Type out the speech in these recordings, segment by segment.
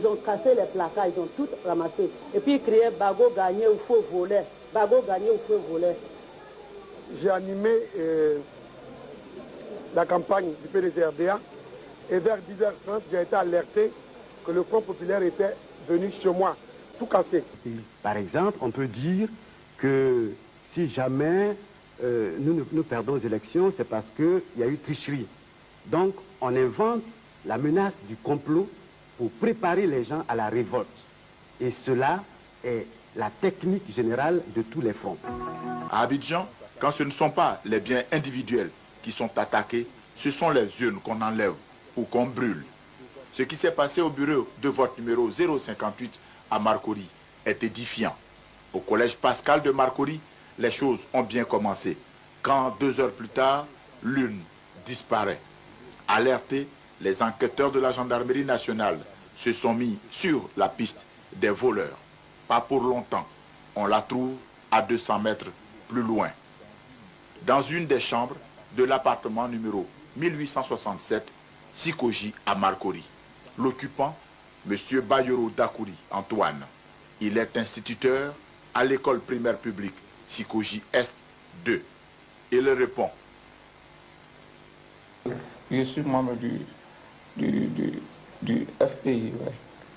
ils ont cassé les placards, ils ont tout ramassé. Et puis ils criaient Bago gagné ou faux voler. Bago gagné ou faux voler. J'ai animé la campagne du PDG-RDA et vers 10h30, j'ai été alerté que le Front populaire était venu chez moi, tout cassé. Par exemple, on peut dire que si jamais nous perdons les élections, c'est parce qu'il y a eu tricherie. Donc, on invente la menace du complot pour préparer les gens à la révolte. Et cela est la technique générale de tous les fronts. À Abidjan, quand ce ne sont pas les biens individuels qui sont attaqués, ce sont les urnes qu'on enlève ou qu'on brûle. Ce qui s'est passé au bureau de vote numéro 058 à Marcory est édifiant. Au collège Pascal de Marcory, les choses ont bien commencé. Quand 2 heures plus tard, l'urne disparaît. Alertés, les enquêteurs de la gendarmerie nationale se sont mis sur la piste des voleurs. Pas pour longtemps, on la trouve à 200 mètres plus loin. Dans une des chambres de l'appartement numéro 1867, Sikoji à Marcory. L'occupant, M. Bayoro Dakouri Antoine. Il est instituteur à l'école primaire publique Sikoji Est 2. Il répond. Je suis membre du FPI.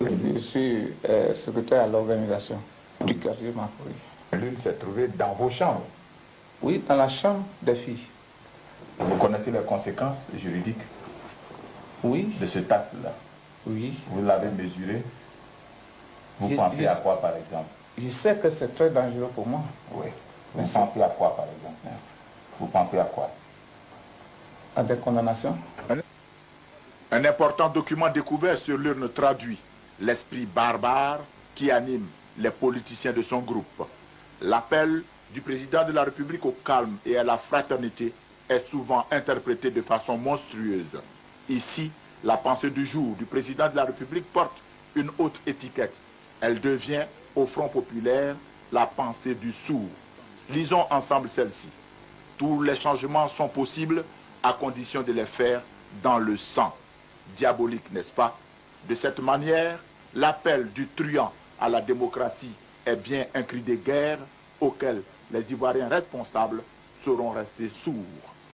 Ouais. Je suis secrétaire à l'organisation du quartier Marcory. L'une s'est trouvée dans vos chambres. Oui, dans la chambre des filles. Vous connaissez les conséquences juridiques Oui. de cet acte-là? Oui. Vous l'avez mesuré? Vous pensez à quoi, par exemple? Je sais que c'est très dangereux pour moi. Oui. Vous pensez à quoi, par exemple? Vous pensez à quoi? À des condamnations. Un important document découvert sur l'urne traduit l'esprit barbare qui anime les politiciens de son groupe. L'appel du président de la République au calme et à la fraternité est souvent interprété de façon monstrueuse. Ici, la pensée du jour du président de la République porte une haute étiquette. Elle devient, au Front populaire, la pensée du sourd. Lisons ensemble celle-ci. Tous les changements sont possibles à condition de les faire dans le sang. Diabolique, n'est-ce pas? De cette manière, l'appel du truand à la démocratie est bien un cri de guerre auquel les Ivoiriens responsables seront restés sourds.